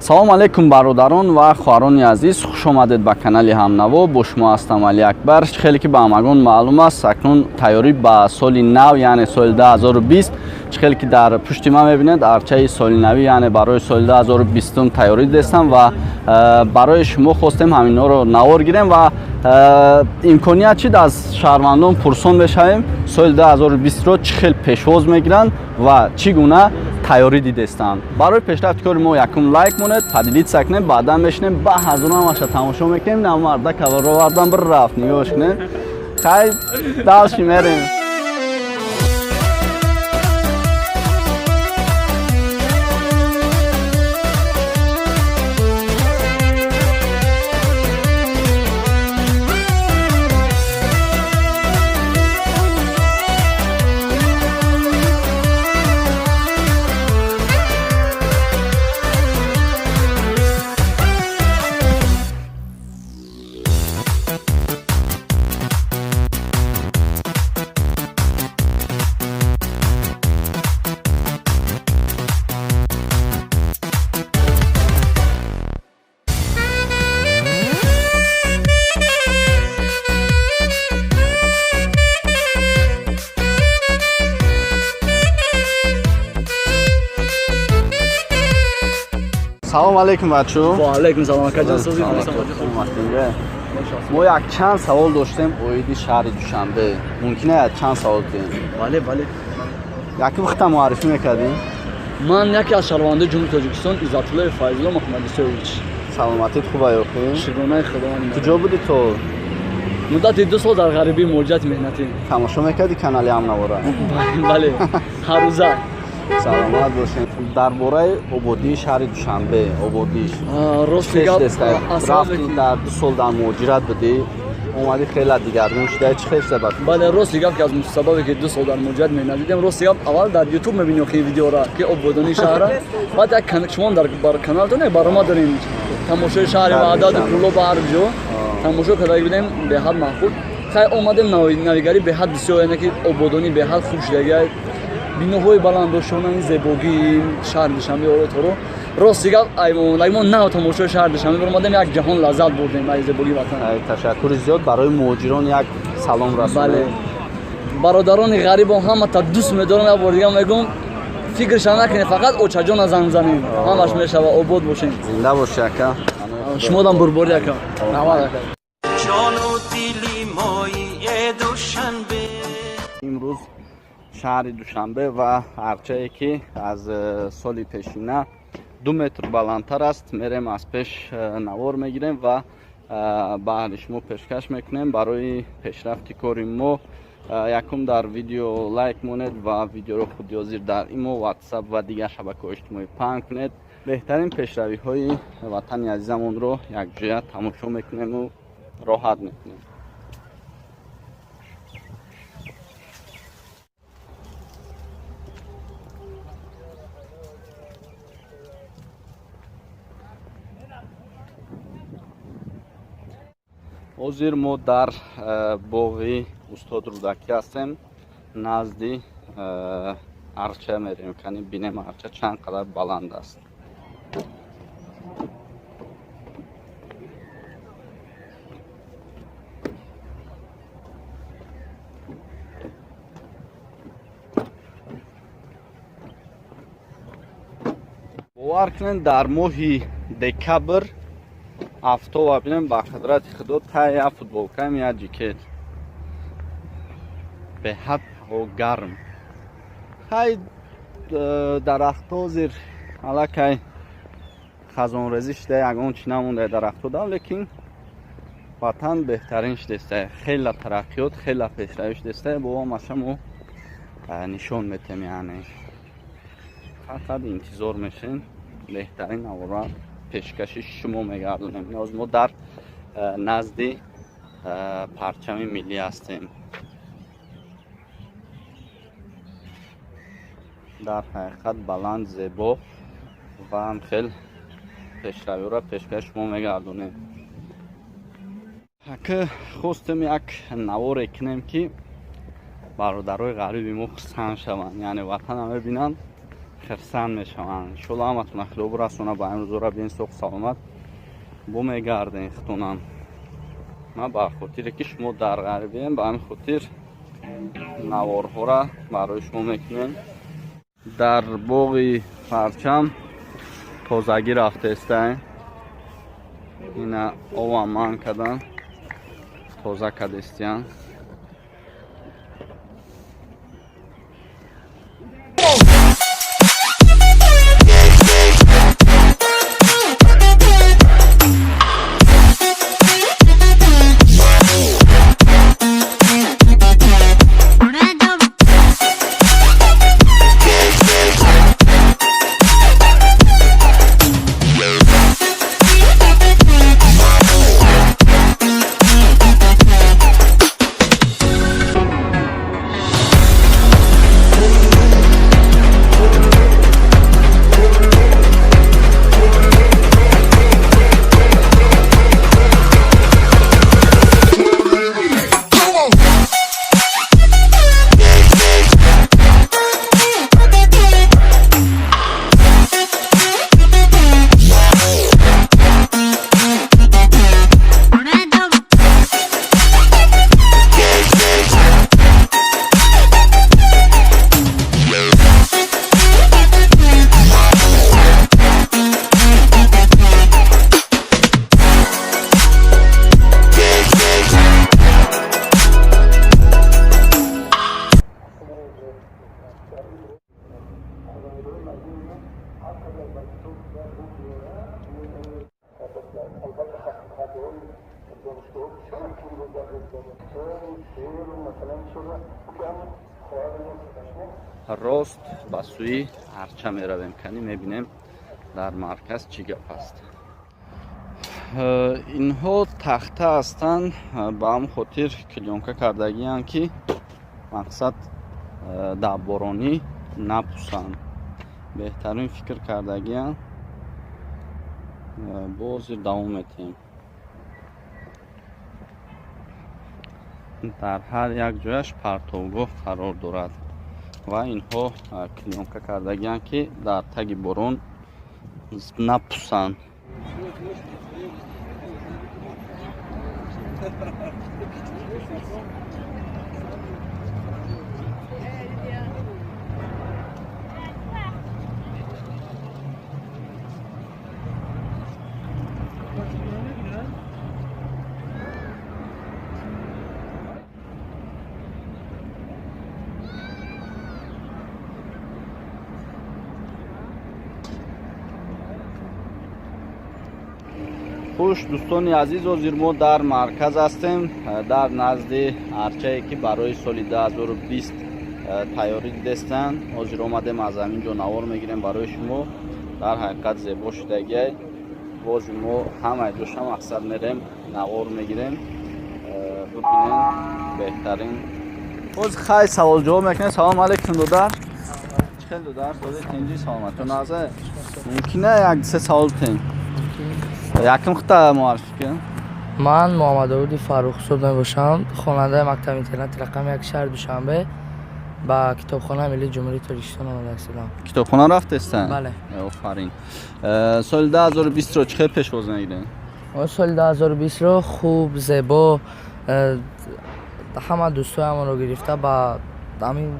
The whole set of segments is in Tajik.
салом алейкум бародарон ва хоҳарони азиз, хуш омадед ба канали ҳамнаво. Бо шумо ҳастам Али Акбар. Хеле ки ба ҳамагон маълум аст, акнун тайёрӣ ба соли нав, яъне соли 2020, хеле ки дар пушти ман мебинед, арчаи соли нави, яъне барои соли 2020 тайёрӣ дестам ва барои шумо хостем ҳаминҳоро навор гирем ва имконият чид аз шаҳрвандон пурсон мешавем соли 2020-ро чӣ хел пешвоз мегиранд ва чӣ гуна тайёрӣ дидестанд. Барои пешрафти кори мо якум лайк монед, падилитса кунем, баъдан мешинем, ба ҳазурамаша тамошо мекунем. Намарда каварро вардан бір рафт нигоҳш кунем. Хай далши мерем. Салом алейкум бачо. Ва алейкум салом акаҷон, созӣ мо як чанд савол доштем оиди шаҳри Душанбе. Мумкин аст чанд савол кунем? бале бале. Яки вақта муаррифӣ мекардем? Ман яке аз шаҳрвандаи ҷумҳурии Тоҷикистон Иззатуллои Файзулло Муҳаммадисоевич. Саломатит хуб ёхӣ? Шукронаи Худованд. Куҷо будӣ то? муддати 2 сол дар ғарибӣ муроҷиати меҳнатӣ. Тамошо мекардӣ канали Ҳамнавора? бале, ҳар рӯза. Саломат бошем. Дар бораи ободии шаҳри Душанбе, ободиш. Рости гап рафти дар 2 сол дар муҳоҷират будӣ, омадӣ хеле дигарон шуда, чӣ хел сабаб? бале, рости гап ки аз сабабе ки 2 сол дар муҳоҷират меҳнат дидем, рости гап аввал дар YouTube мебинӣ охи видеора ки ободонии шаҳра. Баъд як шумо бар каналтон як барнома дорем, тамошои шаҳри Ваҳдаду пулло ба ҳар ҷо тамошо карда будем, беҳад маъқул. Хай омадем навигарӣ беҳад бисёр, яъне ки ободонӣ беҳад хуб шуда, биноҳои баландошонаи зебогии шаҳри Душанбе ороторо. Рости гап мо нав тамошои шаҳри Душанбе омадем, як ҷаҳон лаззат бурдем аз зебогии ватан. Ташаккури зиёд. Барои муҳоҷирон як салом расонем. Бародарони ғарибон ҳамата дӯст медорам, як бор дигар мегӯям, фикрша накунед, фақат очаҷона занг занем, ҳамаш мешава, обод бошем. Зинда бош ака. Шумодам бурбори ака. Раҳмат ака. имруз шаҳри Душанбе ва арчае ки аз соли пешина 2 метр баландтар аст, мерем аз пеш навор мегирем ва ба аҳли шумо пешкаш мекунем. Барои пешрафти кори мо якум дар видео лайк монед ва видеоро худёзир дар имо, WhatsApp ва дигар шабакаҳои иҷтимоӣ паҳн кунед. беҳтарин пешравиҳои ватани азизамонро якҷоя тамошо мекунему роҳат мекунем. ҳозир мо дар боғи устод Рӯдакӣ ҳастем, назди арча мерем, кани бинем арча чанд қадар баланд аст. бовар кунед, дар моҳи декабр афтоба бинем ба қудрати худо тай як футболкаи як ҷикет беҳад ҳаво гарм. хай дарахтҳо зир аллакай хазонрезӣ шуда, ягон чӣ намонда дарахтҳо дав, лекин ватан беҳтарин шудеста, хеле тараққиёт, хеле пешравӣ шудеста, бовамаша мо нишон метем, яъне фақат интизор мешем беҳтарин навора пешкаши шумо мегардонем. ҳозир мо дар назди парчами миллӣ ҳастем. дар ҳақиқат баланд, зебо ва хел пешравиро пешкаш шумо мегардонем. که خواستم یک نوار کنیم که برادرای غریبی ما خستن شوند، یعنی وطن هم ببینن خرسان میشوند شلو همتون خیلی برسونه با امروز را بین سوق سلامت بو میگردین ختونم من با خاطر که شما در غربیم با همین خاطر نوارها را برای شما میکنیم در باغ پرچم تازگی رفته استن اینا اومان کدن تازه کدستیان راست به سوی ارچه می رویم کنی میبینیم در مرکز چی گپ است. اینها تخته هستند به هم خاطر کلیونکه کردگی هستند که مقصد در بارانی نپوسند. بهترین فکر کردگی هستند. باز دوام میتیم در هر یک جایش پرتوگاه قرار دارد و اینها کلیونکه کردگی هستند که در تگ باران نپوسند. خوش دوستان عزیز حاضر ما در مرکز هستیم در نزد арчаи که برای سال 2020 تیاری دستن. حاضر آمدیم از اینجا نوار میگیریم برای شما. در حقیقت زیبا شدگی باز ما همه جوش هم اکثر میریم نوار میگیریم. ببینیم بهترین باز خیلی سوال جواب میکنه. سلام علیکم دودر. خیلی دودر سوال تنجی سلامت. تو نازه ممکنه یک سه سوال تن یکم خطا معرفی کن. من محمد عودی فروخ‌زاده میباشم، خواننده مکتب اینترنت رقم 1 شهر دوشنبه با کتابخانه ملی جمهوری تاجیکستان آمده هستم. کتابخانه رفته هستن؟ بله. آفرین. سال 2020 رو چه پیش باز نگیدن؟ سال 2020 رو خوب زیبا همه دوستای همون رو گرفته با همین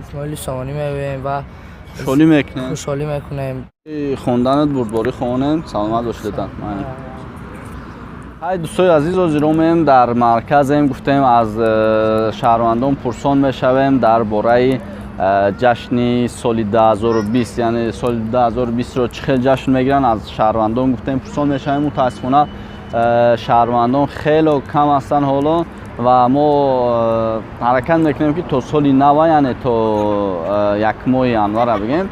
اسماعیل سامانی میبینیم و خوشحالی میکنیم. خوندنت بردباری خونم سلامت باش دیدن. های دوستای عزیز حاضریم در مرکزیم گفتیم از شهروندان پرسان میشویم درباره جشن سال 2020 یعنی سال 2020 رو چه جشن میگیرن از شهروندان گفتیم پرسان میشویم. متاسفانه شهروندان خیلی کم هستن حالا و ما حرکت میکنیم که تا سال نو یعنی تا یک ماه ینور بگیم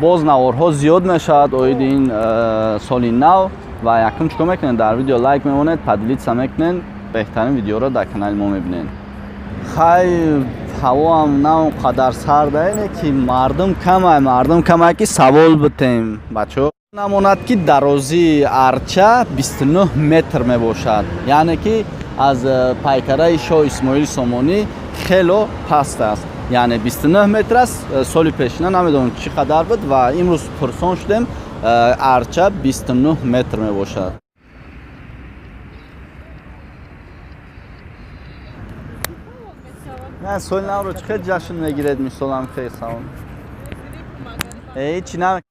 باز نوارها زیاد میشد اوید این سال نو و یکم چیکار میکنین در ویدیو لایک میمونید پدلیت سم میکنین بهترین ویدیو رو در کانال ما میبینین. خیلی هوا هم نه قدر سرد اینه که مردم کمه که سوال بتیم بچه نماند که درازی ارچه 29 متر میباشد یعنی که از پیکره شاه اسماعیل سامانی خیلی پست است یعنی 29 متر است. سال پیش نمیدونم چقدر بود و امروز پرسان شدیم ارچه 29 متر می باشد. نه سال نو رو چقدر جشن میگیرید مثلا خیلی سلام. چی نه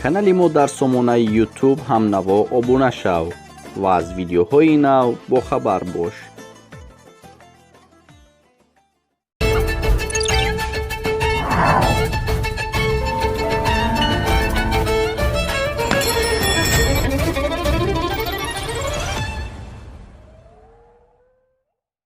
کانالی ما در سامانه یوتیوب هم نوا ابونه شو و از ویدیوهای نو با خبر باش.